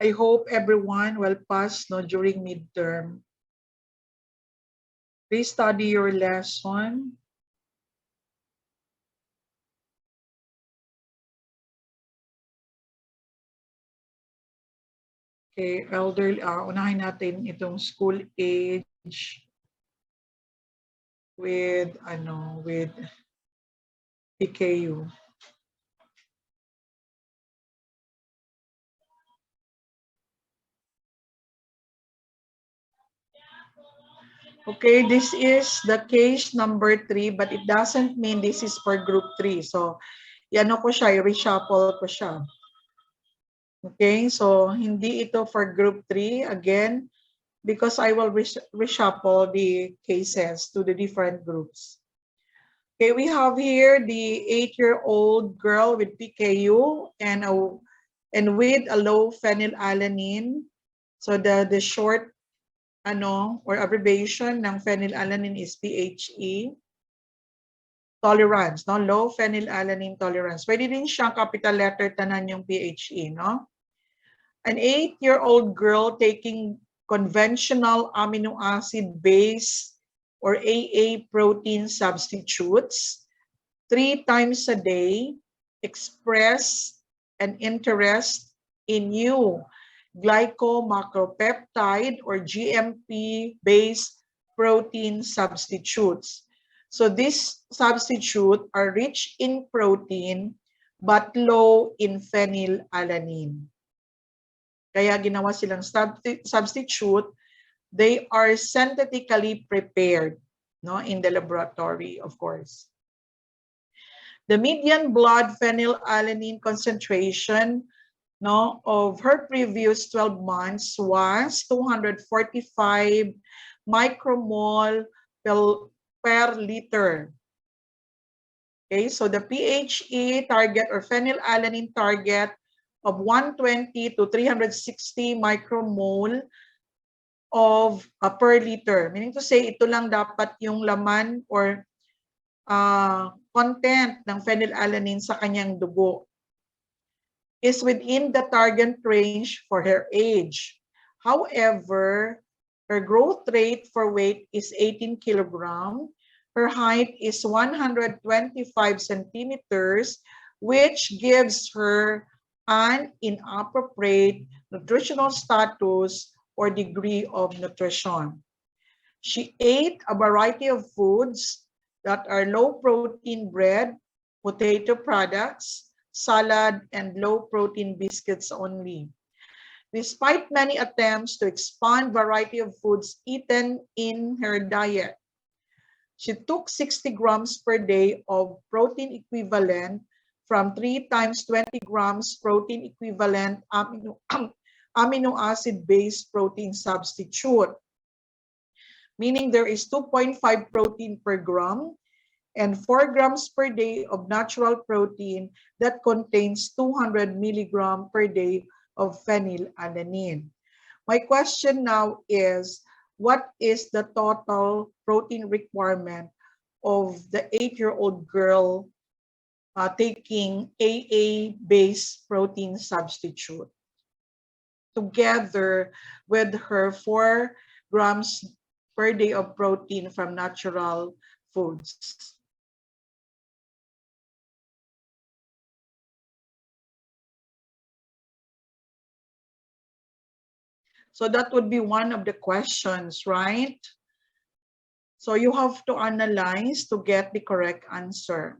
I hope everyone will pass during midterm. Please study your lesson. Okay, unahin natin itong school age with PKU. Okay, this is the case number 3, but it doesn't mean this is for group 3. So, yan ko siya, i-reshuffle ko siya. Okay, so hindi ito for group 3 again because I will reshuffle the cases to the different groups. Okay, we have here the 8-year-old girl with PKU and with a low phenylalanine. So the short or abbreviation ng phenylalanine is PHE. Tolerance, no? Low phenylalanine tolerance. Pwede din siyang capital letter tanan yung PHE, no? An 8-year-old girl taking conventional amino acid base or AA protein substitutes 3 times a day express an interest in new glycomacropeptide or GMP-based protein substitutes. So these substitutes are rich in protein but low in phenylalanine. Kaya ginawa silang substitute. They are synthetically prepared, no, in the laboratory, of course. The median blood phenylalanine concentration, no, of her previous 12 months was 245 micromole per liter. Okay, so the PHE target or phenylalanine target of 120 to 360 micromole of per liter. Meaning to say, ito lang dapat yung laman or content ng phenylalanine sa kanyang dugo is within the target range for her age. However, her growth rate for weight is 18 kilogram. Her height is 125 centimeters, which gives her an inappropriate nutritional status or degree of nutrition. She ate a variety of foods that are low protein bread, potato products, salad, and low protein biscuits only. Despite many attempts to expand variety of foods eaten in her diet, she took 60 grams per day of protein equivalent from 3 times 20 grams protein equivalent amino acid-based protein substitute, meaning there is 2.5 protein per gram and 4 grams per day of natural protein that contains 200 milligram per day of phenylalanine. My question now is, what is the total protein requirement of the 8-year-old girl taking AA-based protein substitute together with her 4 grams per day of protein from natural foods? So that would be one of the questions, right? So you have to analyze to get the correct answer.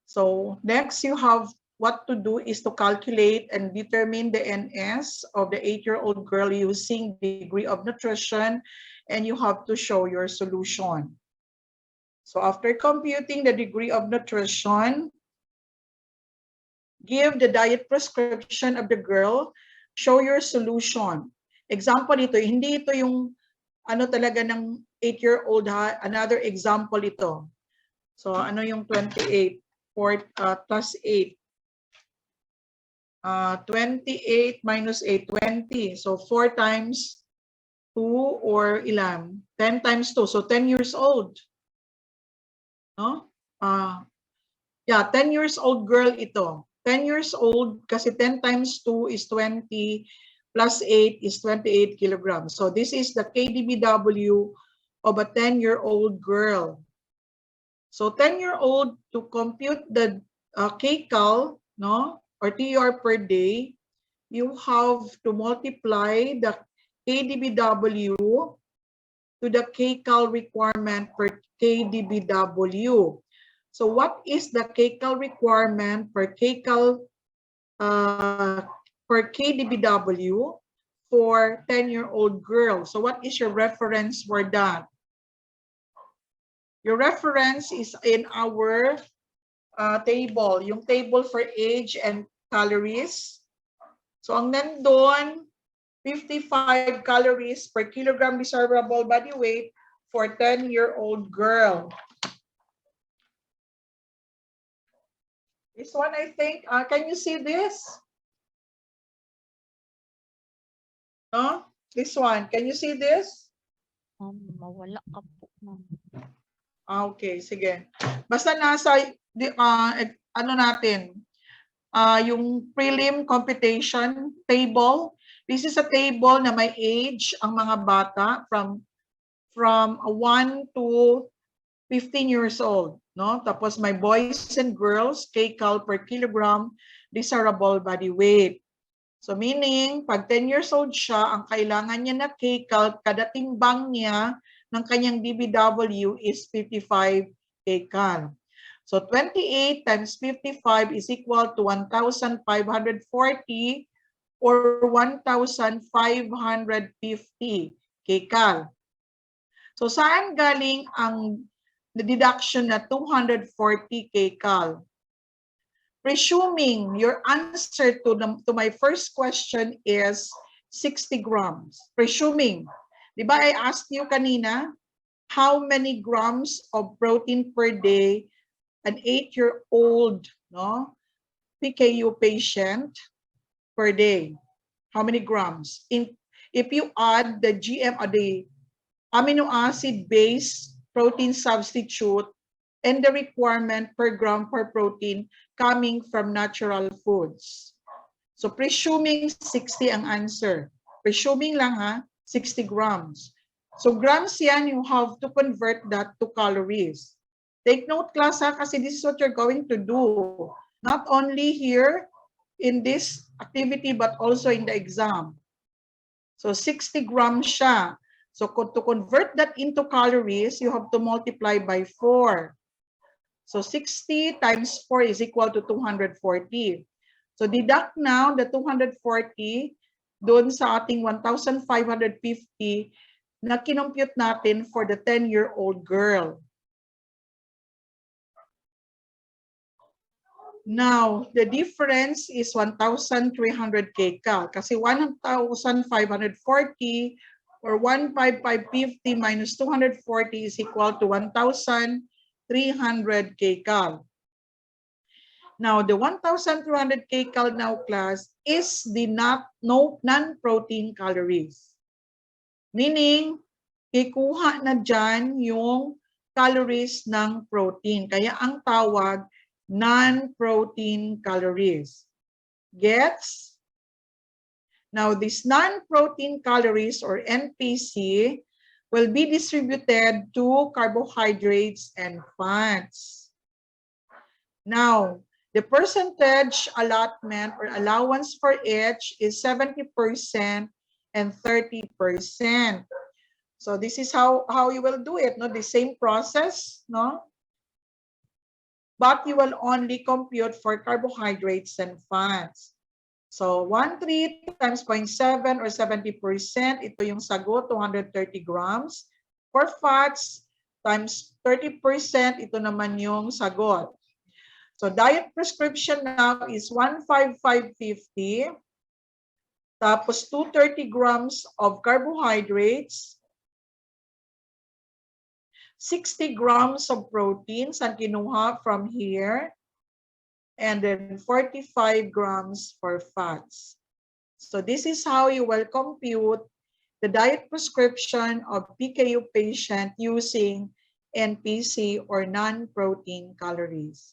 So next, you have what to do is to calculate and determine the NS of the 8-year-old girl using degree of nutrition, and you have to show your solution. So after computing the degree of nutrition, give the diet prescription of the girl, show your solution. Example ito, hindi ito yung talaga ng 8-year-old ha, another example ito. So ano yung 28 plus 8? 28 minus 8, 20. So 4 times 2 or ilan? 10 times 2. So 10 years old. No? Yeah, 10 years old girl ito. 10 years old kasi 10 times 2 is 20. plus 8 is 28 kilograms. So this is the KDBW of a 10-year-old girl. So 10-year-old, to compute the kcal, no, or TR per day, you have to multiply the KDBW to the kcal requirement per KDBW. So what is the kcal requirement per kcal per KDBW for 10-year-old girl? So what is your reference for that? Your reference is in our table, yung table for age and calories. So ang nandun, 55 calories per kilogram desirable body weight for 10-year-old girl. This one, I think, can you see this? No? This one, can you see this? Mawala ka po, ma'am. Okay, sige. Basta nasa, ano natin, yung prelim computation table. This is a table na may age ang mga bata from 1 to 15 years old, no? Tapos may boys and girls, kcal per kilogram desirable body weight. So meaning, pag 10 years old siya, ang kailangan niya na kcal, kada timbang niya ng kanyang DBW is 55 kcal. So 28 times 55 is equal to 1,540 or 1,550 kcal. So saan galing ang deduction na 240 kcal? Presuming your answer to my first question is 60 grams. Presuming. Di ba I asked you kanina, how many grams of protein per day an 8-year-old, no, PKU patient per day? How many grams? If you add the the amino acid based protein substitute and the requirement per gram per protein coming from natural foods. So presuming 60 ang answer. Presuming lang ha, 60 grams. So grams yan, you have to convert that to calories. Take note class ha, kasi this is what you're going to do. Not only here in this activity, but also in the exam. So 60 grams siya. So to convert that into calories, you have to multiply by 4. So 60 times 4 is equal to 240. So deduct now the 240 doon sa ating 1,550 na kinompute natin for the 10-year-old girl. Now, the difference is 1,300 kcal kasi 1,540 or 1,550 minus 240 is equal to 1,300 kcal. Now, the 1,200 kcal now class is the non-protein calories. Meaning, ikuha na dyan yung calories ng protein. Kaya ang tawag, non-protein calories. Gets? Now, these non-protein calories or NPC will be distributed to carbohydrates and fats. Now, the percentage allotment or allowance for each is 70% and 30%. So this is how you will do it, no? The same process, no? But you will only compute for carbohydrates and fats. So 1/3 times 0.7 or 70%, ito yung sagot, 230 grams. For fats, times 30%, ito naman yung sagot. So diet prescription now is 15550. Tapos 230 grams of carbohydrates. 60 grams of proteins ang kinuha from here. And then 45 grams for fats. So this is how you will compute the diet prescription of PKU patient using NPC or non-protein calories.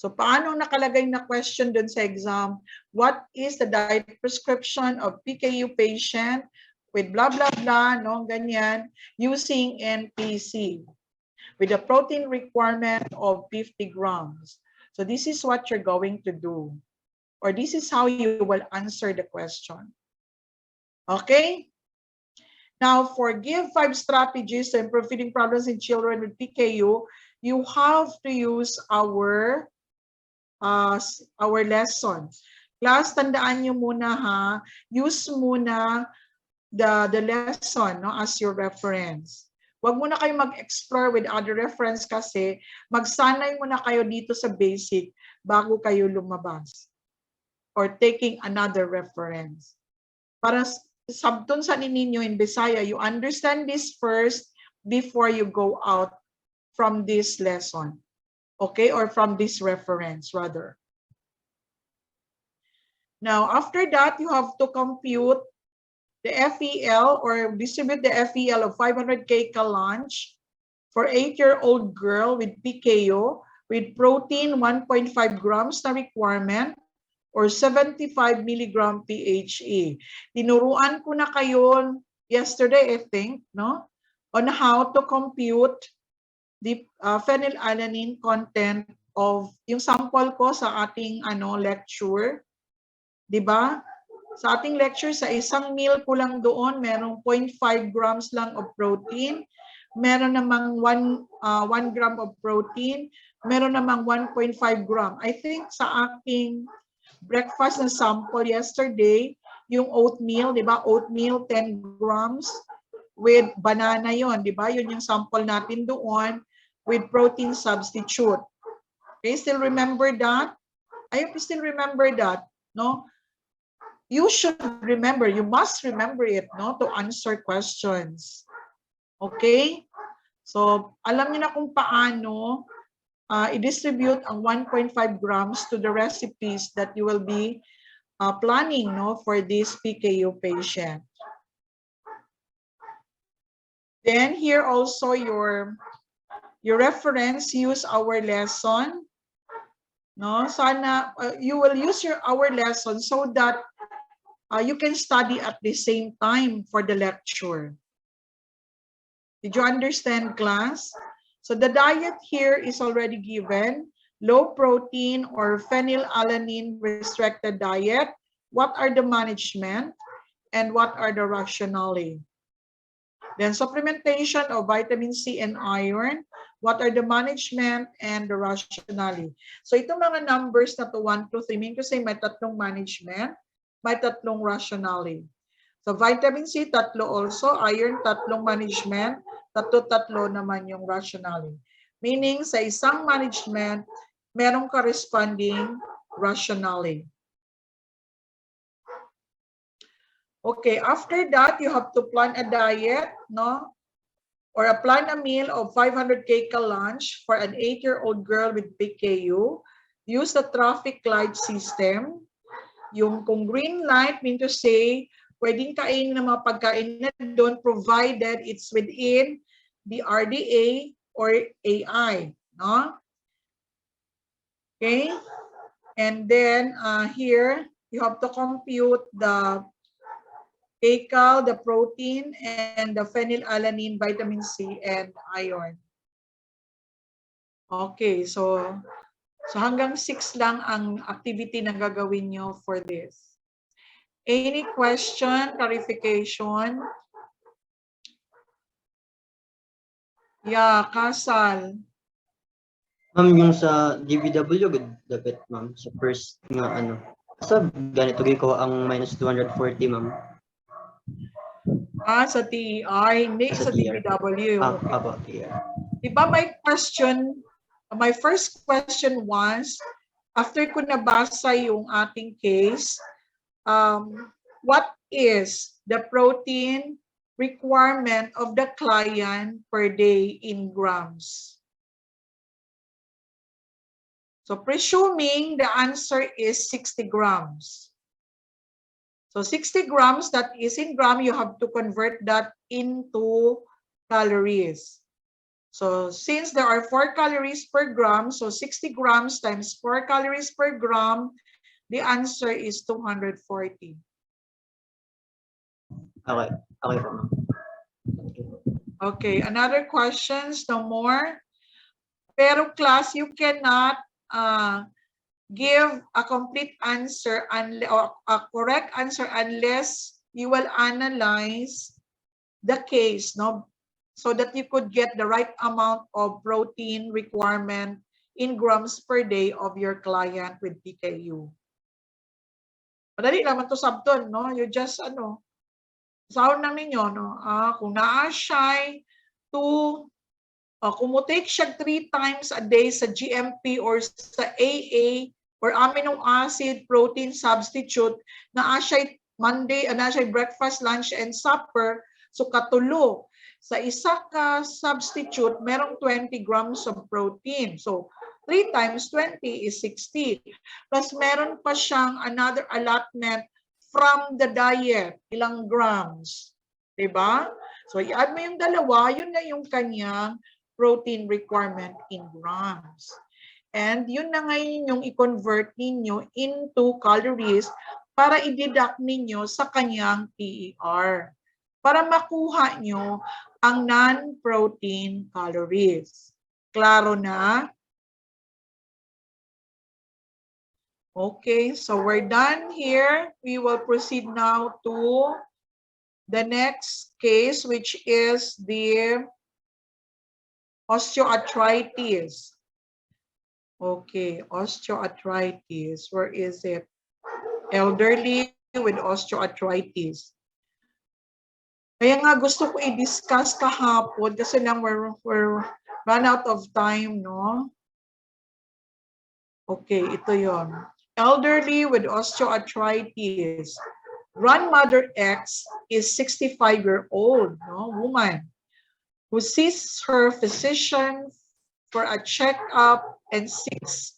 So paano nakalagay na question dun sa exam? What is the diet prescription of PKU patient with blah, blah, blah, no, ganyan, using NPC with a protein requirement of 50 grams. So this is what you're going to do. Or this is how you will answer the question. Okay? Now, for give 5 strategies to improve feeding problems in children with PKU, you have to use our lesson. Class, tandaan nyo muna ha, use muna the lesson, no, as your reference. Huwag muna kayo mag-explore with other reference kasi magsanay muna kayo dito sa basic bago kayo lumabas or taking another reference. Para sabton sa ninyo in Bisaya, you understand this first before you go out from this lesson. Okay, or from this reference rather. Now, after that, you have to compute the FEL or distribute the FEL of 500 kcal lunch for 8-year-old girl with PKU with protein 1.5 grams na requirement or 75 milligram PHE. Tinuruan ko na kayo yesterday, I think, no, on how to compute the phenylalanine content of yung sample ko sa ating lecture, 'di ba? Sa ating lecture sa isang meal ko lang doon, merong 0.5 grams lang of protein, meron namang 1 gram of protein, meron namang 1.5 gram. I think sa aking breakfast na sample yesterday, yung oatmeal, 'di ba? Oatmeal 10 grams with banana 'yon, 'di ba? Yun yung sample natin doon with protein substitute. Okay, still remember that? I hope you still remember that, no? You should remember, you must remember it, no, to answer questions. Okay? So, alam niyo na kung paano i-distribute ang 1.5 grams to the recipes that you will be planning, no, for this PKU patient. Then here also your reference, use our lesson. No, sana you will use our lesson so that you can study at the same time for the lecture. Did you understand, class? So the diet here is already given. Low protein or phenylalanine restricted diet. What are the management and what are the rationale? Then supplementation of vitamin C and iron. What are the management and the rationale? So itong mga numbers na to 1, 2, 3, mean to say may tatlong management, may tatlong rationale. So vitamin C, tatlo also. Iron, tatlong management. Tatlo naman yung rationale. Meaning sa isang management, merong corresponding rationale. Okay, after that, you have to plan a diet, no? Or plan a meal of 500 kcal lunch for an 8-year-old girl with PKU. Use the traffic light system. Yung kung green light, mean to say, pwedeng kainin ng mga pagkain na doon provided it's within the RDA or AI. No? Okay? And then here, you have to compute the kcal, the protein, and the phenylalanine, vitamin C, and iron. Okay, so hanggang 6 lang ang activity na gagawin nyo for this. Any question, clarification? Yeah, Kasal. Ma'am, yung sa DBW, dapat ma'am, sa first nga sa ganito ko ang minus 240, ma'am. Sa TEI, hindi sa DBW. Apo, TEI. Diba may question, my first question was, after ko nabasa yung ating case, what is the protein requirement of the client per day in grams? So presuming the answer is 60 grams. So 60 grams, that is in gram, you have to convert that into calories. So since there are 4 calories per gram, so 60 grams times 4 calories per gram, the answer is 240. Okay. Okay po, ma'am. Okay, another questions, no more. Pero class, you cannot give a complete answer or a correct answer unless you will analyze the case, no, so that you could get the right amount of protein requirement in grams per day of your client with PKU. Madali naman to sabton, no? You just sound lang ninyo, no? Kung naa siya to kung mo take siya 3 times a day sa GMP or sa AA or amino acid protein substitute, naa siya Monday, na siya breakfast, lunch, and supper, so katulo. Sa isa ka substitute, merong 20 grams of protein. So 3 times 20 is 60. Plus meron pa siyang another allotment from the diet, ilang grams. Diba? So i-add mo yung dalawa, yun na yung kanyang protein requirement in grams. And yun na ngayon yung i-convert ninyo into calories para i-deduct ninyo sa kanyang PER. Para makuha nyo ang non-protein calories. Klaro na? Okay, so we're done here. We will proceed now to the next case, which is the osteoarthritis. Okay, osteoarthritis. Where is it? Elderly with osteoarthritis. Kaya nga gusto ko i-discuss kahapon kasi lang we're run out of time, no? Okay, ito yon. Elderly with osteoarthritis. Grandmother X is 65-year-old, no, woman who sees her physician for a checkup and seeks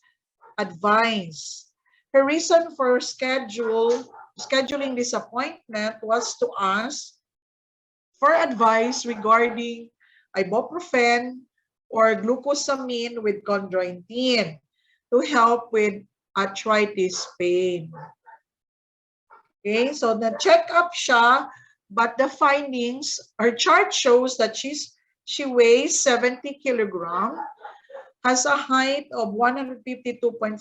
advice. Her reason for scheduling this appointment was to ask for advice regarding ibuprofen or glucosamine with chondroitin to help with arthritis pain. Okay, so na-check up siya, but the findings, her chart shows that she weighs 70 kilogram, has a height of 152.48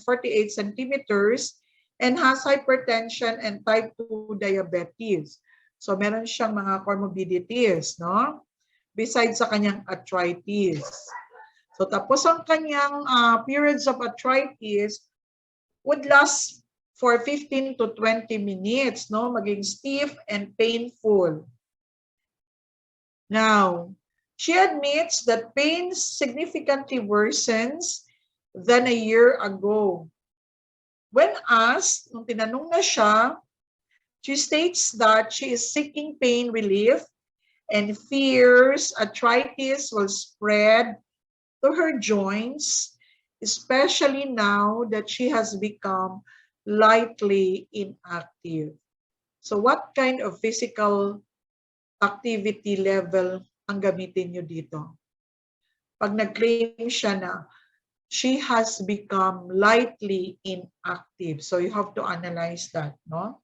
centimeters, and has hypertension and type 2 diabetes. So meron siyang mga comorbidities, no? Besides sa kanyang arthritis. So tapos ang kanyang periods of arthritis would last for 15 to 20 minutes, no? Maging stiff and painful. Now, she admits that pain significantly worsens than a year ago. When asked, nung tinanong na siya, she states that she is seeking pain relief and fears arthritis will spread to her joints, especially now that she has become lightly inactive. So what kind of physical activity level ang gamitin nyo dito? Pag nag-claim siya na she has become lightly inactive. So you have to analyze that, no?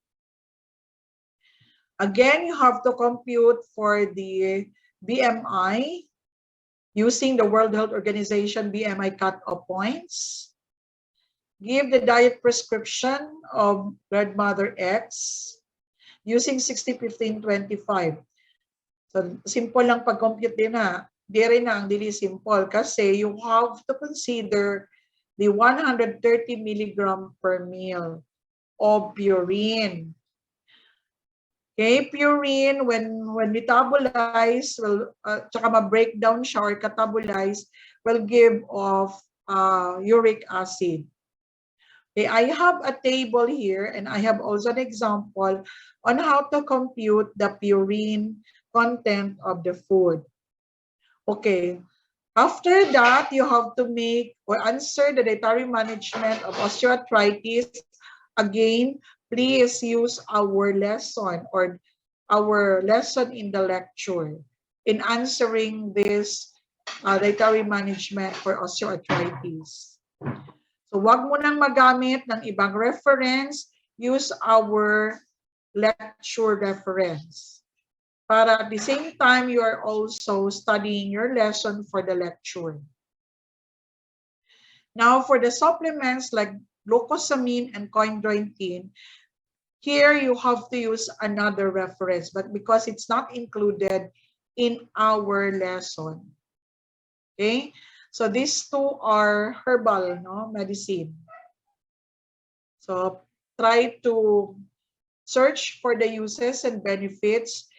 Again, you have to compute for the BMI using the World Health Organization BMI cutoff points. Give the diet prescription of grandmother X using 60, 15, 25. So, simple lang pag-compute din na. Di rin na ang dili simple kasi you have to consider the 130 milligram per meal of purine. Okay, purine, when metabolized, will, tsaka ma-breakdown siya or catabolize, will give off uric acid. Okay, I have a table here and I have also an example on how to compute the purine content of the food. Okay, after that, you have to make or answer the dietary management of osteoarthritis. Again, please use our lesson or our lesson in the lecture in answering this dietary management for osteoarthritis. So wag mo nang magamit ng ibang reference, use our lecture reference. Para at the same time, you are also studying your lesson for the lecture. Now, for the supplements like glucosamine and chondroitin, here you have to use another reference, but because it's not included in our lesson. Okay, so these two are herbal, no, medicine. So try to search for the uses and benefits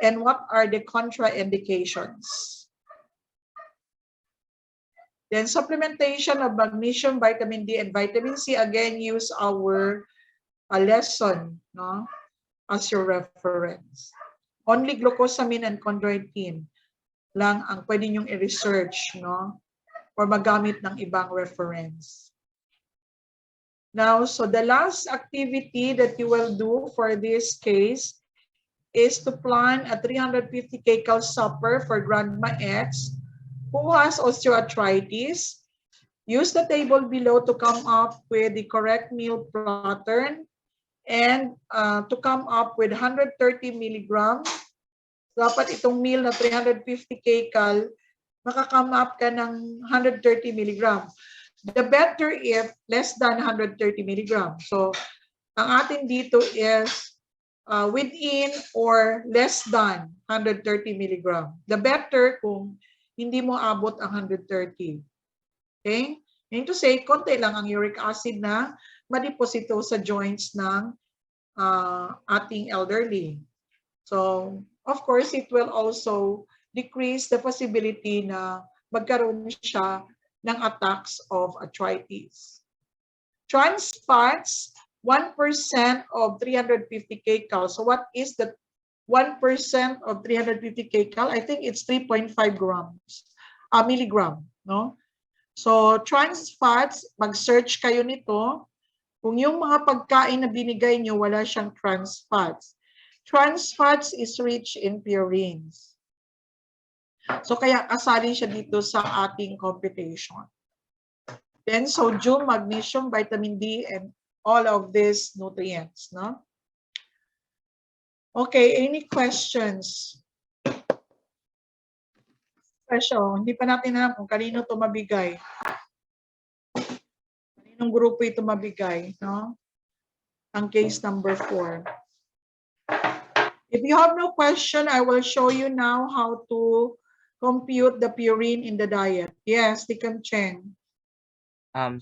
and what are the contraindications. Then supplementation of magnesium, vitamin D, and vitamin C, again, use our lesson, no, as your reference. Only glucosamine and chondroitin lang ang pwede nyong i-research, no, or magamit ng ibang reference. Now, so the last activity that you will do for this case is to plan a 350 kcal supper for Grandma X who has osteoarthritis. Use the table below to come up with the correct meal pattern and to come up with 130 milligrams. Dapat itong meal na 350 kcal, makakame up ka ng 130 milligrams. The better if less than 130 milligrams. So, ang atin dito is within or less than 130 milligrams. The better kung hindi mo abot ang 130. Okay? Meaning to say, konti lang ang uric acid na madiposito sa joints ng ating elderly. So, of course, it will also decrease the possibility na magkaroon siya ng attacks of arthritis. Trans fats, 1% of 350 kcal. So what is the 1% of 350 kcal? I think it's 3.5 milligram. No? So trans fats, mag-search kayo nito. Kung yung mga pagkain na binigay nyo, wala siyang trans fats. Trans fats is rich in purines. So kaya kasali siya dito sa ating computation. Then sodium, magnesium, vitamin D, and all of these nutrients, no? Okay, any questions? Question, hindi pa natin alam kung kanino ito mabigay. Kaninong grupo ito mabigay, no? Ang case number 4. If you have no question, I will show you now how to compute the purine in the diet. Yes, Deacon Cheng.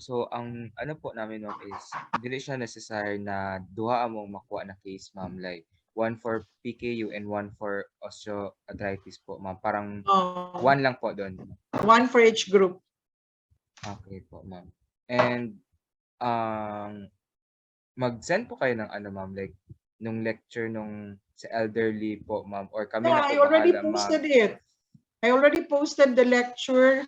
So ang ano po namin ma'am is dili siya necessary na duha among makuha na case ma'am, like one for PKU and one for osteoarthritis po ma'am. Parang one lang po doon. One for each group. Okay po ma'am. And mag-send po kayo ng ano ma'am, like nung lecture nung sa elderly po ma'am, or kami na po I already bahala posted ma'am. it. I already posted the lecture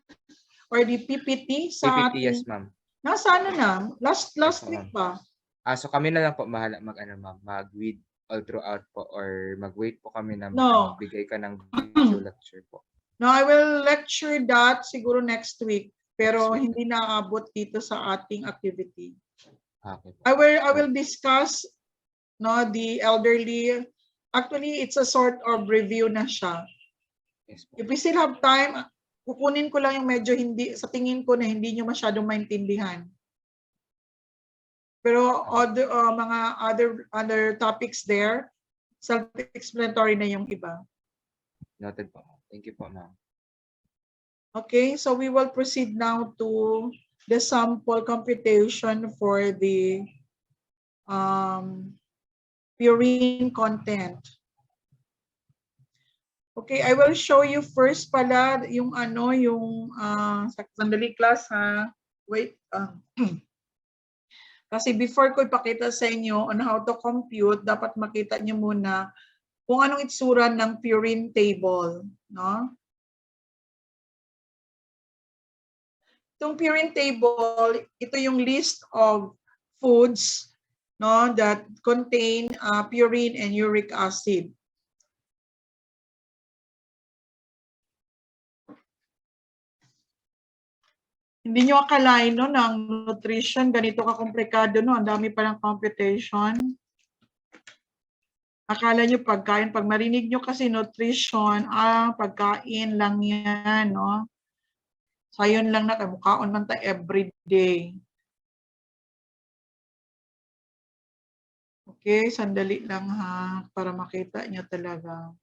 or the PPT sa PPT, yes ating... ma'am. Nasaan na? Last Yes, week ma'am. pa. So kami na lang po bahala mag-ano ma'am, mag-read all throughout po, or mag-wait po kami na No. magbigay ka ng video lecture po. No, I will lecture that siguro next week. Pero Next week. hindi naaabot dito sa ating activity. Okay po. I will discuss the elderly. Actually, it's a sort of review na siya. Yes po. If we still have time, kukunin ko lang yung medyo hindi, sa tingin ko na hindi nyo masyadong maintindihan. Pero mga other topics there, self-explanatory na yung iba. Noted po. Thank you po ma'am. Okay, so we will proceed now to the sample computation for the purine content. Okay, I will show you first pala yung sandali class ha. Wait. Kasi before ko ipakita sa inyo on how to compute, dapat makita nyo muna kung anong itsura ng purine table, no? Itong purine table, ito yung list of foods, no, that contain purine and uric acid. Hindi nyo akalain, no, ng nutrition, ganito ka-komplikado, no? Ang dami palang computation. Akala nyo pagkain, pag marinig nyo kasi nutrition, pagkain lang yan, no? So, yun lang na, mukhaon man ta everyday. Okay, sandali lang ha, para makita nyo talaga.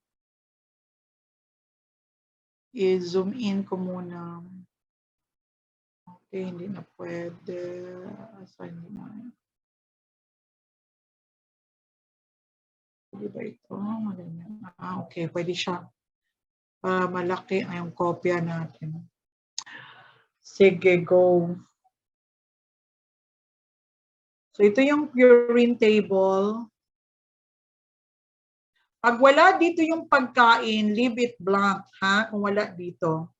I-zoom in ko muna. Okay, hindi na pwede. Asan na? Pwede ba ito? Okay, pwede siya. Para malaki ang kopya natin. Sige, go. So, ito yung purine table. Pag wala dito yung pagkain, leave it blank, ha? Kung wala dito.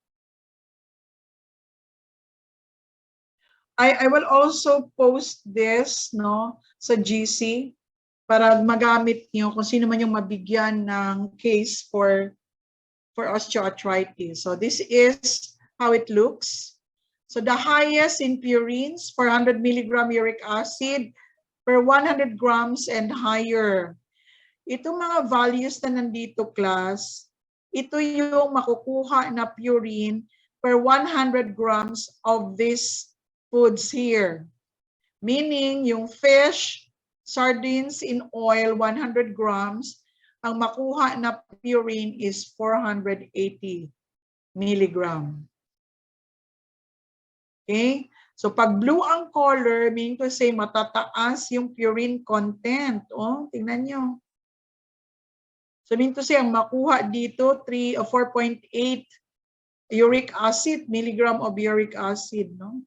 I will also post this, no, sa GC para magamit niyo kung sino man yung mabigyan ng case for osteoarthritis. So this is how it looks. So the highest in purines, 400 milligram uric acid per 100 grams and higher. Itong mga values na nandito, class, ito yung makukuha na purine per 100 grams of this foods here. Meaning, yung fish, sardines in oil, 100 grams, ang makuha na purine is 480 milligram. Okay? So, pag blue ang color, meaning to say, matataas yung purine content. Oh, tingnan nyo. So, meaning to say, ang makuha dito, 3 or 4.8 uric acid, milligram of uric acid, no?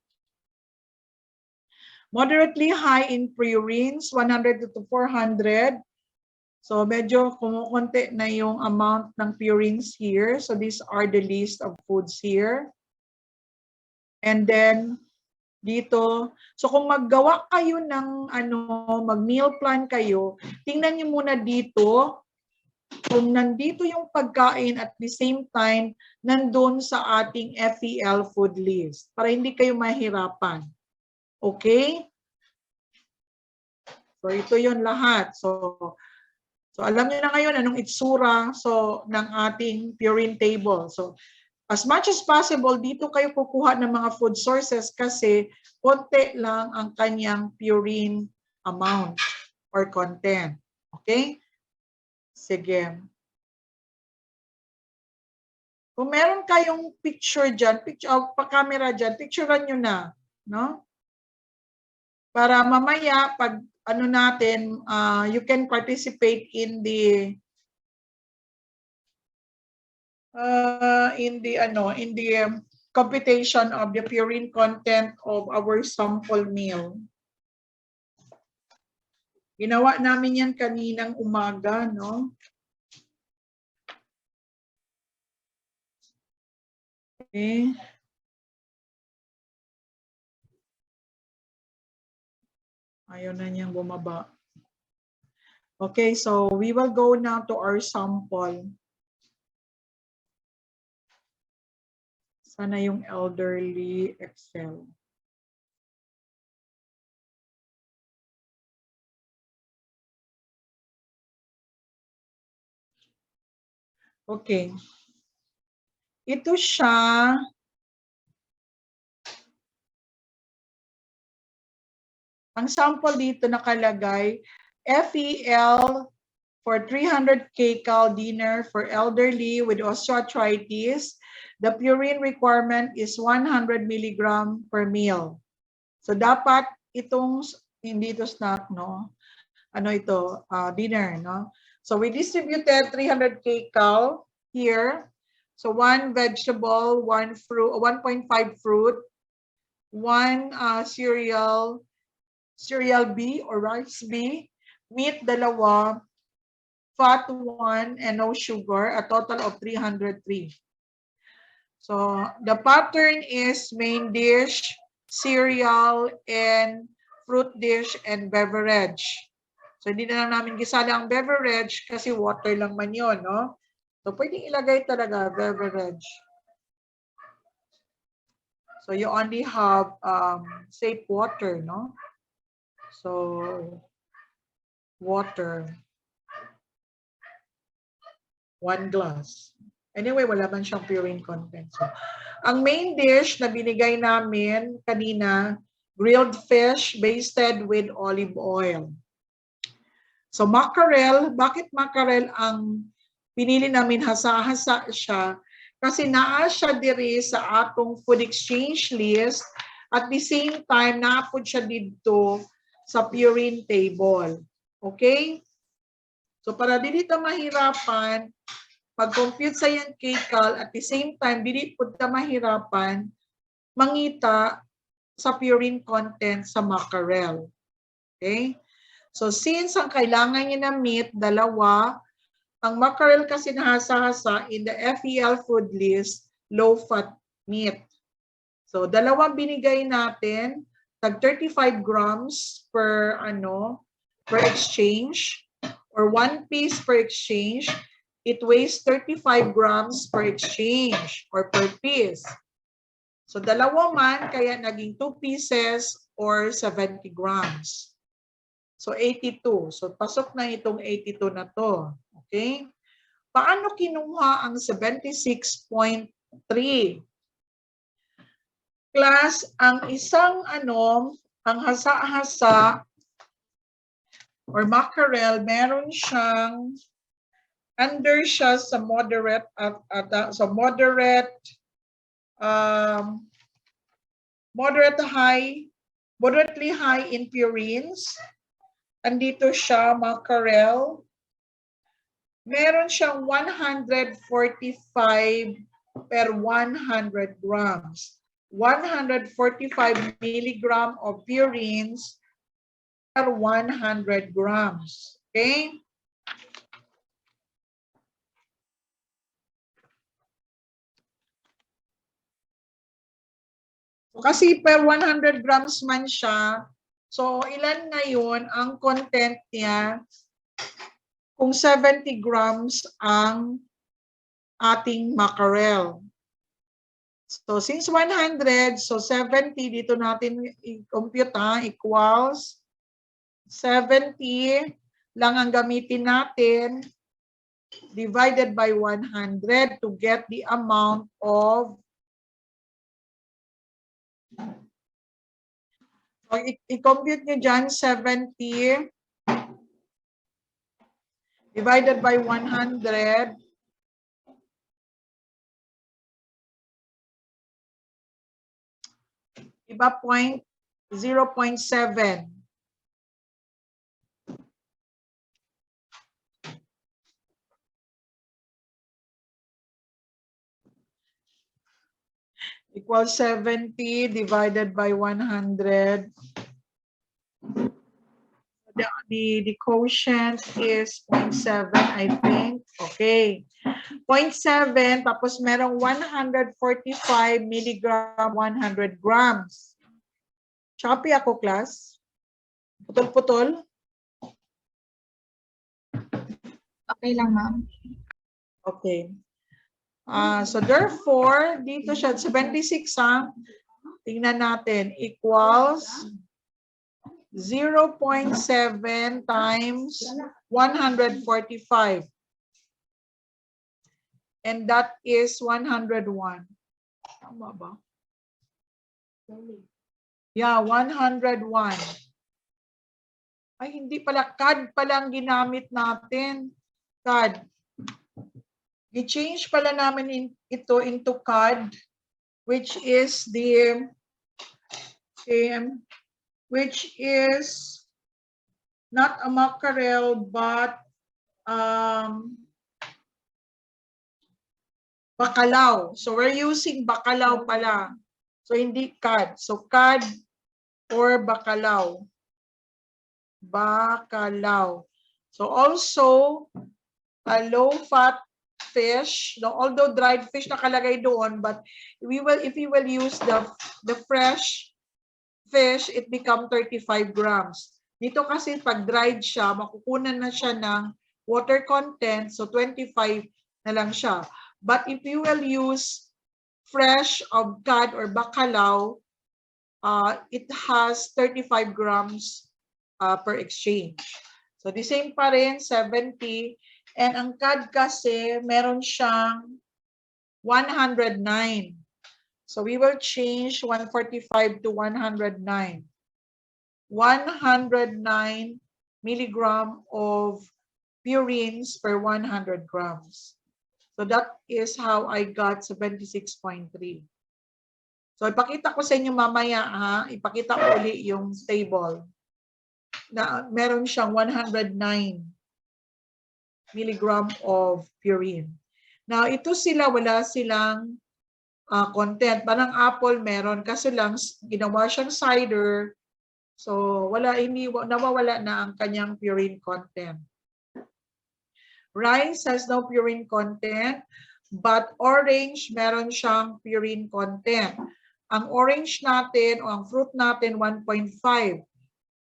Moderately high in purines, 100 to 400. So medyo kumukunti na yung amount ng purines here. So these are the list of foods here. And then dito, so kung maggawa kayo ng mag-meal plan kayo, tingnan niyo muna dito kung nandito yung pagkain at the same time nandun sa ating FEL food list para hindi kayo mahirapan. Okay? So ito yon lahat. So alam niyo na ngayon anong itsura ng ating purine table. So as much as possible dito kayo kukuha ng mga food sources kasi konti lang ang kanyang purine amount or content. Okay? Sige. Kung meron kayong picture dyan, pa-camera dyan, picturean nyo na. No? Para mamaya, pag natin, you can participate in the computation of the purine content of our sample meal. Ginawa namin yan kaninang umaga, no? Okay. Ayaw na niyang bumaba. Okay, so we will go now to our sample. Sana yung elderly Excel. Okay. Ito siya. Ang sample dito nakalagay, FEL for 300 kcal dinner for elderly with osteoarthritis. The purine requirement is 100 milligram per meal. So dapat itong, hindi ito snack, no? Ano ito? Dinner, no? So we distributed 300 kcal here. So 1 vegetable, 1 fruit, 1.5 fruit, 1 cereal B or rice B, meat 2, fat 1, and no sugar, a total of 303. So the pattern is main dish, cereal, and fruit dish, and beverage. So hindi na lang namin gisala ang beverage kasi water lang man yun, no? So pwedeng ilagay talaga beverage. So So you only have safe water, no? So water, 1 glass. Anyway, wala man siyang purine content. So, ang main dish na binigay namin kanina, grilled fish basted with olive oil. So mackerel, bakit mackerel ang pinili namin? Hasa-hasa siya kasi naa siya diri sa atong food exchange list at the same time naapod siya dito sa purine table. Okay? So para dili ta mahirapan pag-compute sa yan kcal at the same time dili pud ta mahirapan mangita sa purine content sa mackerel. Okay? So since ang kailangan niya na meat dalawa, ang mackerel kasi nahasa-hasa in the FEL food list, low-fat meat. So, dalawang binigay natin, tag 35 grams per exchange, or 1 piece per exchange. It weighs 35 grams per exchange or per piece. So, dalawa man, kaya naging 2 pieces or 70 grams. So, 82. So, pasok na itong 82 na to. Okay? Paano kinuha ang 76.3? Class, ang isang ang hasa-hasa or mackerel, meron siyang under siya sa moderate moderately high in purines. Andito siya, mackerel. Meron siyang 145 per 100 grams. 145 milligram of purines per 100 grams. Okay? Kasi per 100 grams man siya, so ilan ngayon ang content niya kung 70 grams ang ating mackerel. So since 100, so 70 dito natin i-compute equals 70 lang ang gamitin natin divided by 100 to get the amount of i-compute nyo dyan 70 divided by 100 iba 0.7 equals 70 divided by 100. The quotient is 0.7, I think. Okay. 0.7, tapos merong 145 milligram, 100 grams. Choppy ako, class. Putol-putol. Okay lang, ma'am. Okay. So therefore, dito siya, 76 tingnan natin, equals 0.7 times 145. And that is 101. Tama ba? Yeah, 101. Ay, hindi pala. CAD palang ginamit natin. CAD. I-change pala namin ito into CAD, which is which is not a mackerel, but bacalao. So we're using bacalao pala. So hindi CAD. So CAD or bacalao. Bacalao. So also a low-fat fish. No, although dried fish nakalagay doon, but if we will use the fresh fish, it become 35 grams. Dito kasi pag dried siya, makukunan na siya ng water content, so 25 na lang siya. But if you will use fresh of cod or bacalao, it has 35 grams per exchange. So the same pa rin, 70. And ang cod kasi, meron siyang 109. So we will change 145 to 109. 109 milligram of purines per 100 grams. So that is how I got 76.3. So ipakita ko sa inyo mamaya, ha? Ipakita ko uli yung table na meron siyang 109 milligram of purine. Now, ito sila, wala silang content. Parang apple meron, kasi lang ginawa siyang cider. So, nawawala na ang kanyang purine content. Rice has no purine content, but orange meron siyang purine content. Ang orange natin o ang fruit natin 1.5.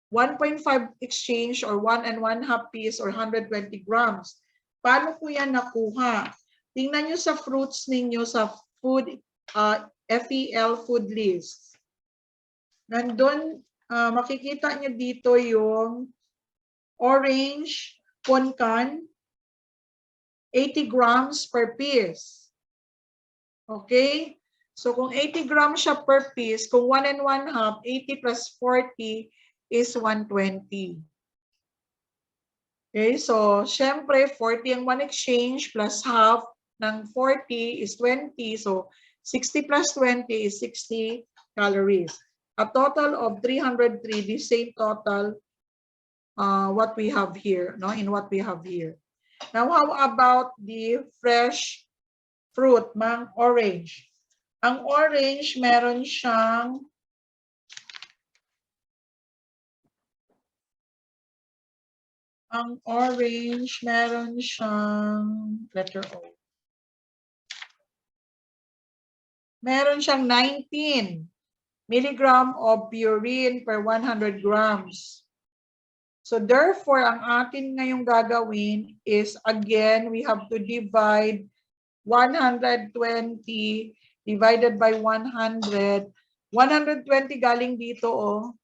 1.5 exchange or 1 1/2 piece or 120 grams. Paano ko yan nakuha? Tingnan nyo sa fruits ninyo sa food FEL food list. Nandun, makikita nyo dito yung orange poncan, 80 grams per piece. Okay? So kung 80 grams siya per piece, kung 1 1/2, 80 plus 40 is 120. Okay, so syempre 40 ang 1 exchange plus half ng 40 is 20. So 60 plus 20 is 60 calories. A total of 303, the same total what we have here, no? In what we have here. Now, how about the fresh fruit, mang orange? Ang orange, meron siyang letter O. Meron siyang 19 milligram of purine per 100 grams. So therefore, ang atin ngayong gagawin is, again, we have to divide 120 divided by 100. 120 galing dito, oh.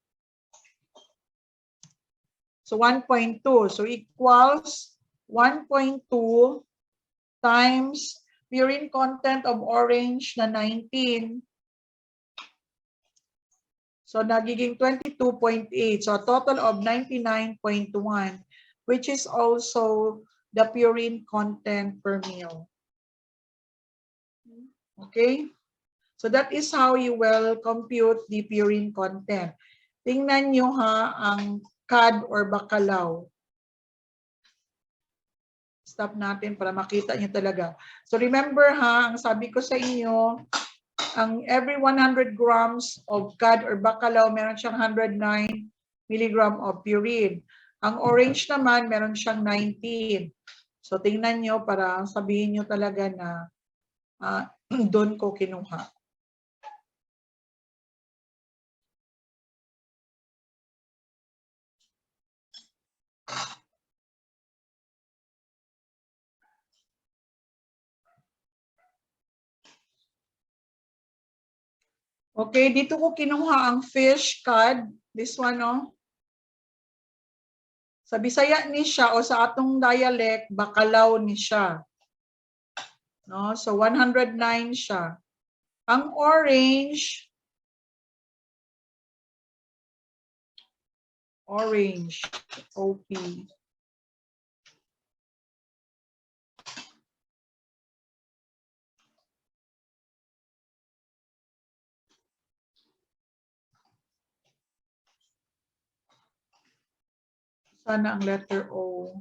So 1.2. So equals 1.2 times purine content of orange na 19. So nagiging 22.8. So a total of 99.1, which is also the purine content per meal. Okay? So that is how you will compute the purine content. Tingnan nyo ha, ang cod or bacalao. Stop natin para makita nyo talaga. So remember ha, ang sabi ko sa inyo, ang every 100 grams of cod or bacalao, meron siyang 109 milligram of purine. Ang orange naman, meron siyang 19. So tingnan nyo para sabihin nyo talaga na doon ko kinuha. Okay, dito ko kinuha ang fish cod. This one, oh. Sa Bisaya ni siya o sa atong dialect, bacalao ni siya. No? So 109 siya. Ang orange, OP. Sana ang letter O.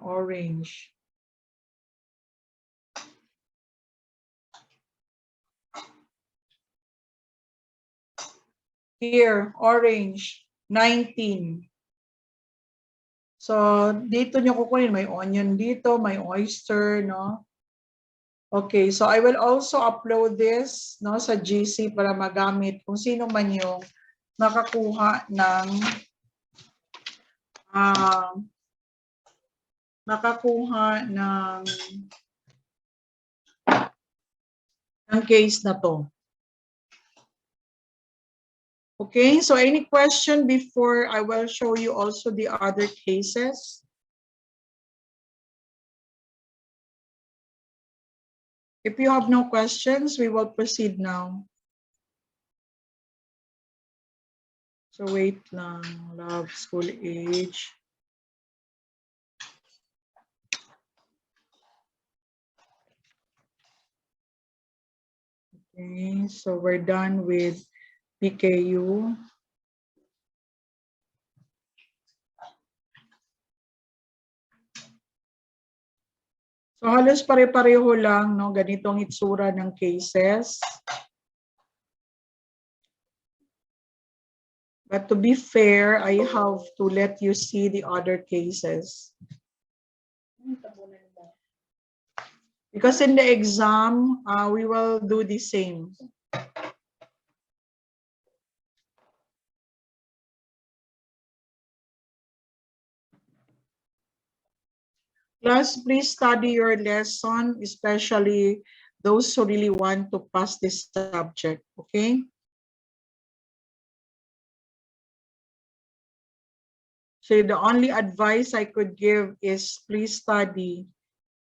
Orange. Here, orange, 19. So, dito nyo kukunin, may onion dito, may oyster, no? Okay, so I will also upload this, no, sa GC para magamit kung sino man yung makakuha ng nakakuha ng case na to. Okay, so any question before I will show you also the other cases? If you have no questions, we will proceed now. So wait lang, love, school age. Okay, so we're done with PKU. So halos pare-pareho lang, no? Ganitong itsura ng cases. But to be fair, I have to let you see the other cases. Because in the exam, we will do the same. Class, please study your lesson, especially those who really want to pass this subject, okay? So the only advice I could give is please study.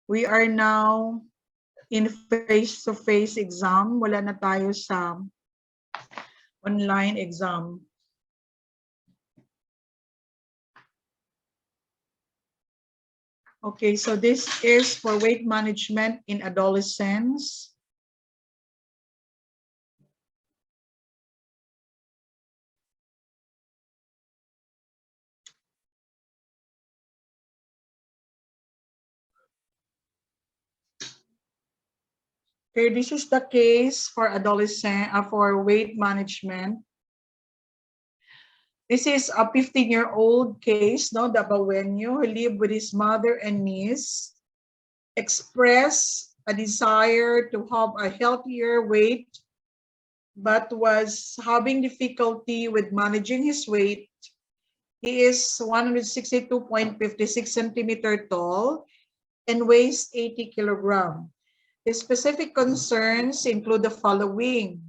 We are now in face-to-face exam. Wala na tayo sa online exam. Okay, so this is for weight management in adolescents. Okay, this is the case for for weight management. This is a 15-year-old case, no, Dabawenyo, who lived with his mother and niece, expressed a desire to have a healthier weight, but was having difficulty with managing his weight. He is 162.56 centimeter tall and weighs 80 kilograms. His specific concerns include the following.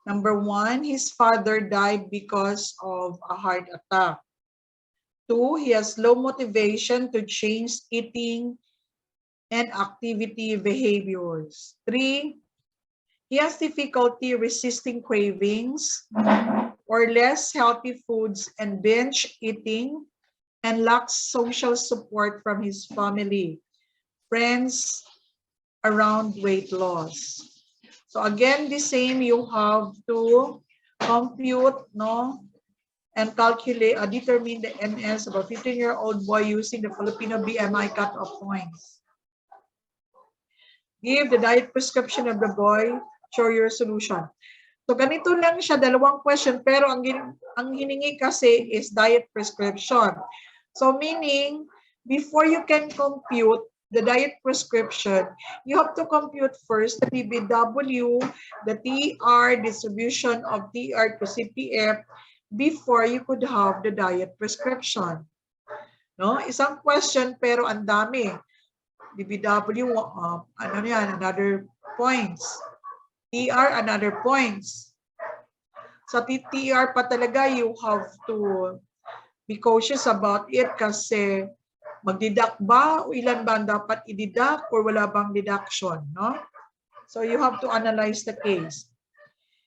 Number one, his father died because of a heart attack. Two, he has low motivation to change eating and activity behaviors. Three, he has difficulty resisting cravings or less healthy foods and binge eating, and lacks social support from his family, friends, around weight loss. So again, the same, you have to compute, no, and calculate, determine the MS of a 15-year-old boy using the Filipino BMI cutoff points. Give the diet prescription of the boy, show your solution. So ganito lang siya, dalawang question, pero ang hiningi kasi is diet prescription. So meaning, before you can compute the diet prescription, you have to compute first the TBW, the TR, distribution of TR to CPF, before you could have the diet prescription. No? Isang question, pero ang dami. DBW, ano yan, another points. TR, another points. Sa TR pa talaga, you have to be cautious about it kasi magdidak ba o ilan ba ang dapat i-deduct or wala bang deduction, no? So you have to analyze the case.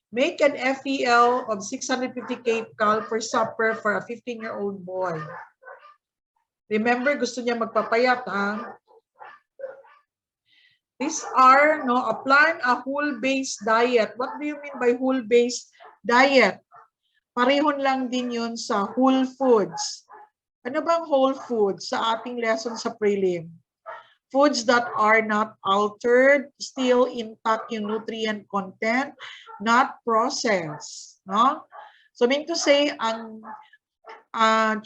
Make an FEL of 650 kcal for supper for a 15-year-old boy. Remember, gusto niya magpapayat, ha? These are, no, a plan a whole-based diet. What do you mean by whole-based diet? Parehon lang din yun sa whole foods. Ano bang whole foods sa ating lesson sa prelim? Foods that are not altered, still intact yung nutrient content, not processed. No? So mean to say, ang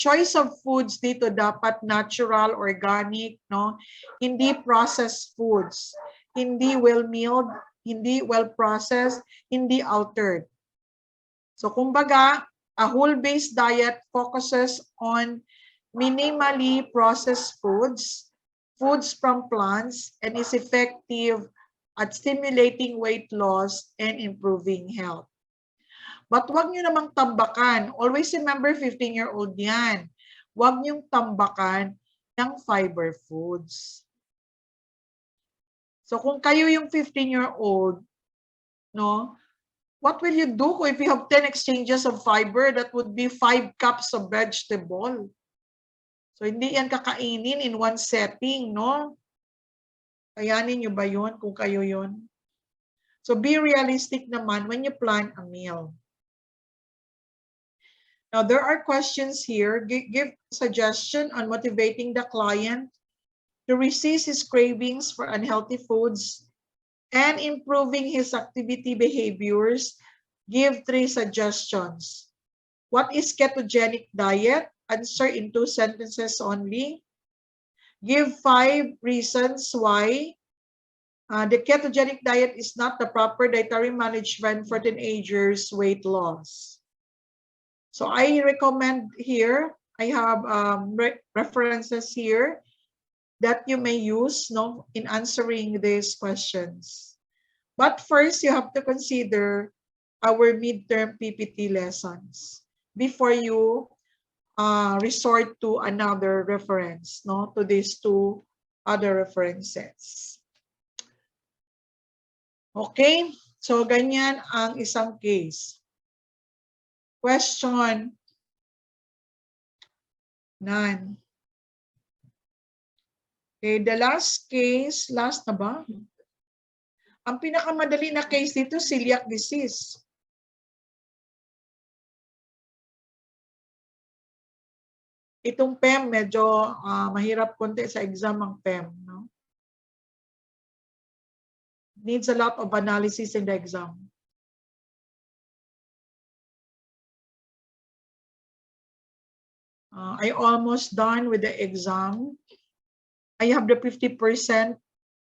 choice of foods dito dapat natural, organic, no? Hindi processed foods, hindi well-milled, hindi well-processed, hindi altered. So kumbaga, a whole-based diet focuses on minimally processed foods, foods from plants and is effective at stimulating weight loss and improving health. But wag nyo namang tambakan. Always remember 15-year-old yan. Wag nyong tambakan ng fiber foods. So kung kayo yung 15-year-old, no, what will you do if you have 10 exchanges of fiber? That would be 5 cups of vegetable. So hindi yan kakainin in one setting, no? Kayanin nyo ba yun kung kayo yun? So be realistic naman when you plan a meal. Now, there are questions here. Give suggestion on motivating the client to resist his cravings for unhealthy foods and improving his activity behaviors. Give 3 suggestions. What is ketogenic diet? Answer in 2 sentences only. Give 5 reasons why the ketogenic diet is not the proper dietary management for teenagers' weight loss. So I recommend here, I have references here that you may use, no, in answering these questions. But first, you have to consider our midterm PPT lessons before you resort to another reference, no, to these 2 other references. Okay, so ganyan ang isang case. Question 9. Okay, the last case, last na ba? Ang pinakamadali na case dito, celiac disease. Itong PEM, medyo mahirap konti sa exam ang PEM. No? Needs a lot of analysis in the exam. I almost done with the exam. I have the 50%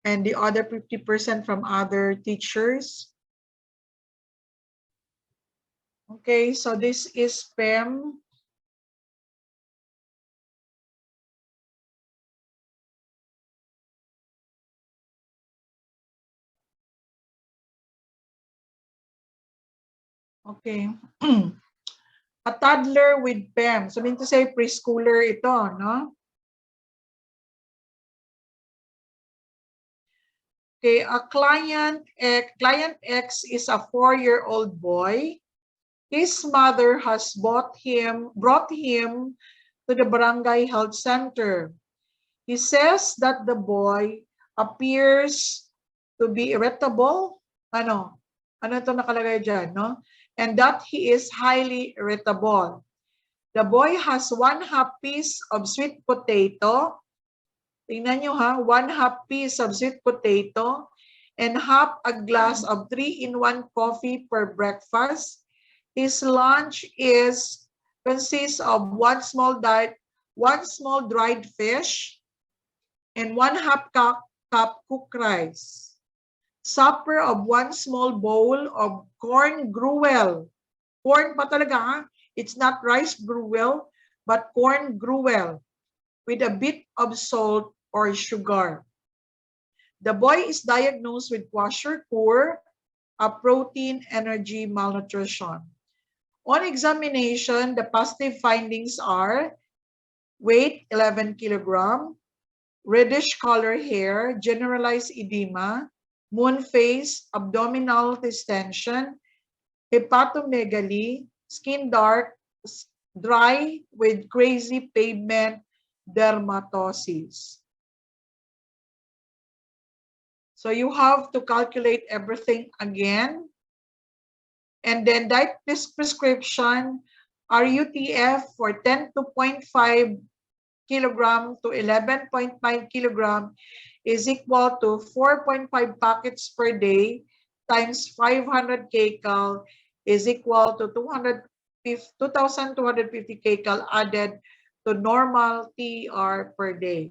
and the other 50% from other teachers. Okay, so this is PEM. Okay. A toddler with PEM. So, mean to say preschooler ito, no? Okay, a client X is a 4-year-old boy. His mother has brought him to the barangay health center. He says that the boy appears to be irritable. Ano ito nakalagay dyan, no? And that he is highly irritable. The boy has 1/2 piece of sweet potato. Tingnan nyo ha, 1/2 piece of sweet potato and half a glass of 3-in-1 coffee per breakfast. His lunch consists of one small dried fish and 1/2 cup cooked rice. Supper of 1 small bowl of corn gruel. Corn pa talaga ha? It's not rice gruel, but corn gruel with a bit of salt or sugar. The boy is diagnosed with kwashiorkor, a protein energy malnutrition. On examination, the positive findings are weight 11 kilogram, reddish color hair, generalized edema, moon face, abdominal distension, hepatomegaly, skin dark, dry with crazy pavement dermatosis. So you have to calculate everything again. And then diet prescription, RUTF for 10.5 kilogram to 11.5 kilogram is equal to 4.5 packets per day times 500 kcal is equal to 2,250 kcal added to normal TR per day.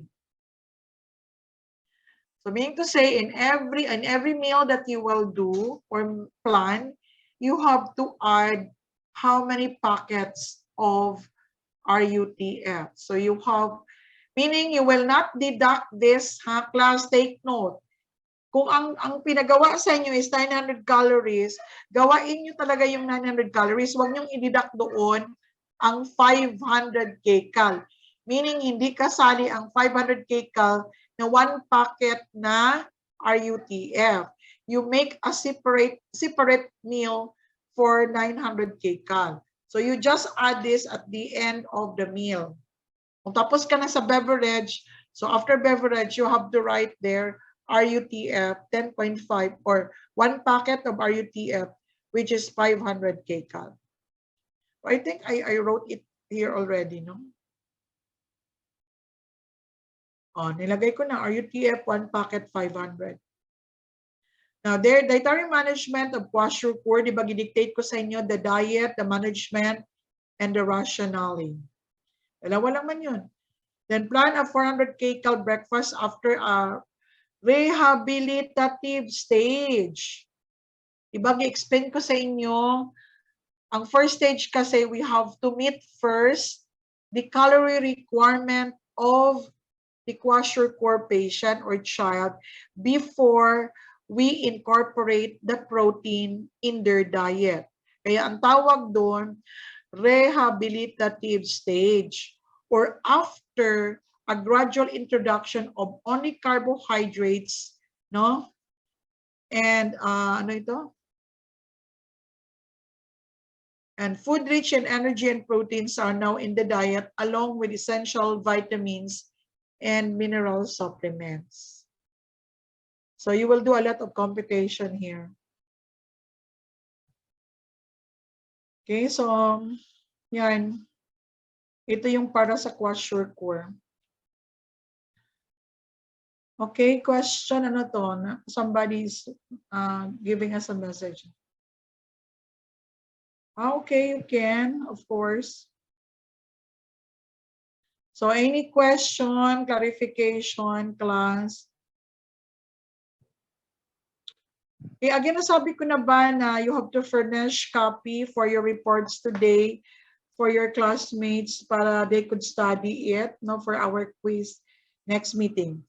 So meaning to say, in every meal that you will do or plan, you have to add how many packets of RUTF. So you have Meaning, you will not deduct this, ha, class, take note. Kung ang pinagawa sa inyo is 900 calories, gawain nyo talaga yung 900 calories. Huwag nyo i-deduct doon ang 500 kcal. Meaning, hindi kasali ang 500 kcal na 1 packet na RUTF. You make a separate meal for 900 kcal. So you just add this at the end of the meal. Kung tapos ka na sa beverage, so after beverage, you have to write there RUTF 10.5 or 1 packet of RUTF, which is 500 kcal. I think I wrote it here already, no? Oh, nilagay ko na RUTF 1 packet 500. Now, their dietary management of kwashiorkor, di ba gidictate ko sa inyo the diet, the management, and the rationale. Dalawa lang man yun. Then plan a 400 kcal breakfast after a rehabilitative stage. Diba, i-explain ko sa inyo, ang first stage kasi we have to meet first the calorie requirement of the kwashiorkor patient or child before we incorporate the protein in their diet. Kaya ang tawag doon, rehabilitative stage, or after a gradual introduction of only carbohydrates, no? And ano ito? And food rich in energy and proteins are now in the diet along with essential vitamins and mineral supplements. So you will do a lot of computation here. Okay, so yan. Ito yung para sa kwashiorkor. Okay, question ano to? Somebody's giving us a message. Okay, you can, of course. So any question, clarification, class? Okay, again, nasabi ko na ba na you have to furnish copy for your reports today for your classmates para they could study it, no, for our quiz next meeting.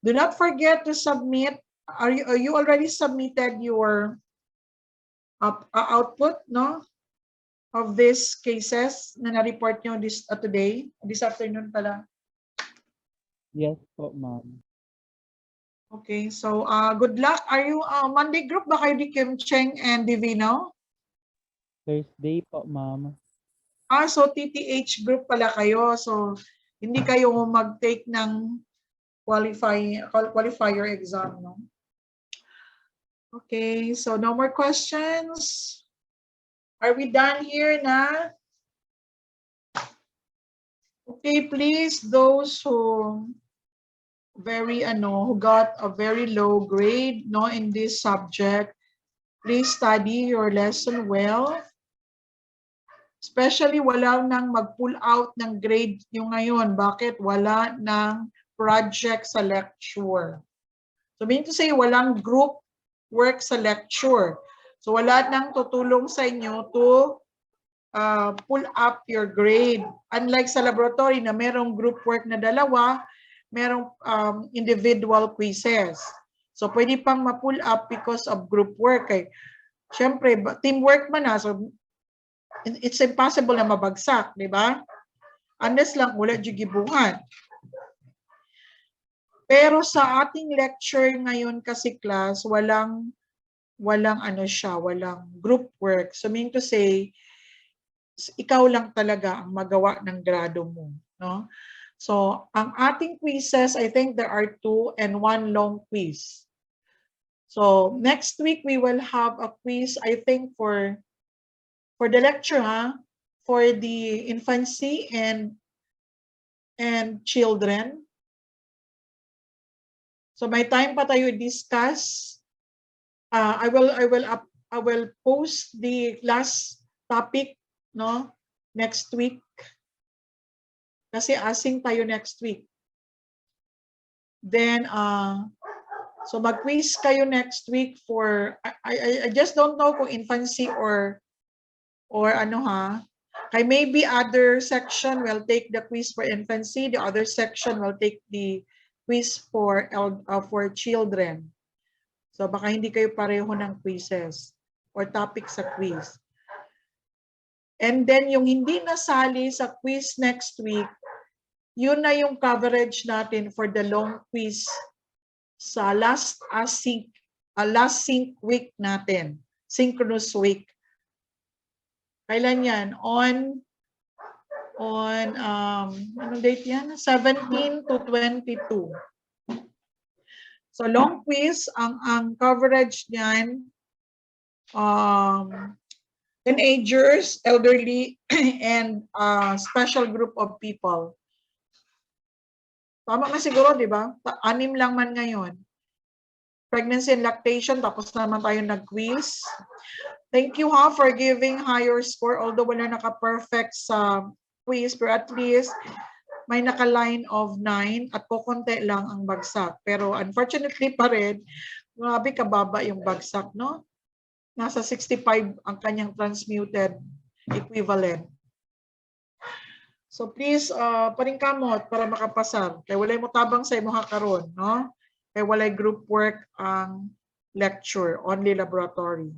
Do not forget to submit. Are you already submitted your output, no, of these cases na na-report nyo this afternoon pala? Yes po, ma'am. Okay, so good luck. Are you Monday group ba kayo di Kim Cheng and Divino? Thursday po, ma'am. So TTH group pala kayo. So hindi kayo mag-take ng qualifier exam, no? Okay, so no more questions. Are we done here na? Okay, please, those who who got a very low grade, no, in this subject, please study your lesson well. Especially wala nang mag-pull out ng grade nyo ngayon. Bakit? Wala nang project sa lecture. So meaning to say, walang group work sa lecture. So wala nang tutulong sa inyo to pull up your grade. Unlike sa laboratory na merong group work na dalawa, merong individual quizzes. So pwede pang ma-pull up because of group work. Siyempre, teamwork man na. So it's impossible na mabagsak, di ba? Unless lang wala gibuhat. Pero sa ating lecture ngayon kasi class, walang group work. So meaning to say, ikaw lang talaga ang magawa ng grado mo, no? So, ang ating quizzes, I think there are 2 and 1 long quiz. So, next week we will have a quiz, I think for the lecture, for the infancy and children. So, may time pa tayo discuss. I will post the last topic, no, next week. Kasi asing tayo next week. Then, so mag-quiz kayo next week for, I just don't know kung infancy or ano Okay, maybe other section will take the quiz for infancy, the other section will take the quiz for children. So baka hindi kayo pareho ng quizzes or topic sa quiz. And then yung hindi nasali sa quiz next week, yun na yung coverage natin for the long quiz sa last sync week natin, synchronous week. Kailan yan? On anong date yan? 17 to 22. So long quiz, ang coverage niyan, teenagers, elderly, and special group of people. Tama na siguro, di ba? 6 lang man ngayon. Pregnancy and lactation, tapos naman tayo nag-quiz. Thank you for giving higher score, although wala naka-perfect sa quiz, pero at least may naka-line of 9 at kukunti lang ang bagsak. Pero unfortunately pa rin, grabe kababa yung bagsak, no? Nasa 65 ang kanyang transmuted equivalent. So please, paringkamot para makapasar. Kaya walay mo tabang sa imo karon, no? Kaya walay group work ang lecture, only laboratory.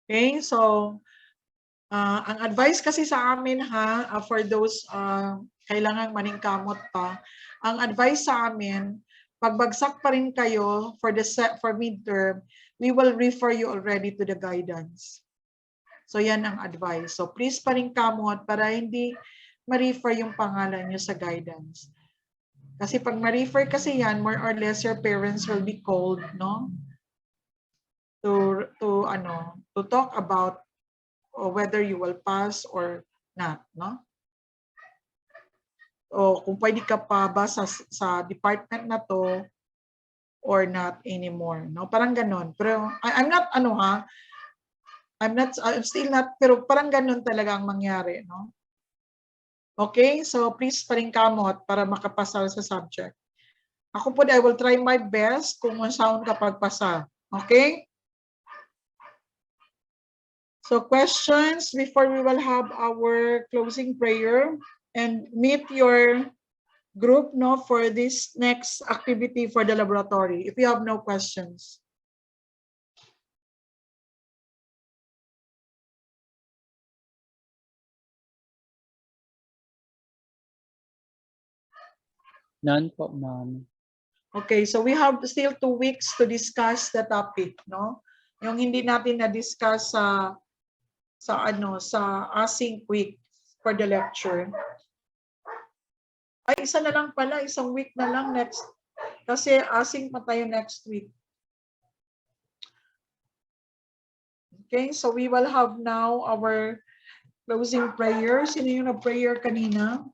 Okay, so ang advice kasi sa amin for those kailangang maningkamot pa, ang advice sa amin, pagbagsak pa rin kayo for midterm, we will refer you already to the guidance. So yan ang advice. So please paringkamot para hindi ma-refer yung pangalan nyo sa guidance. Kasi pag ma-refer kasi yan, more or less your parents will be called, no? To talk about whether you will pass or not, no? O kung pwede ka pa ba sa department na to or not anymore, no? Parang ganon. Pero I'm still not, pero parang ganon talaga ang mangyari, no? Okay, so please paringkamot para makapasa sa subject. Ako po, I will try my best kung saan kapag pasa. Okay? So questions before we will have our closing prayer and meet your group, no, for this next activity for the laboratory. If you have no questions. None po, ma'am. Okay, so we have still 2 weeks to discuss the topic, no? Yung hindi natin na-discuss sa async week for the lecture. Ay, isa na lang pala, isang week na lang next. Kasi async pa tayo next week. Okay, so we will have now our closing prayer. Sino yung na-prayer kanina?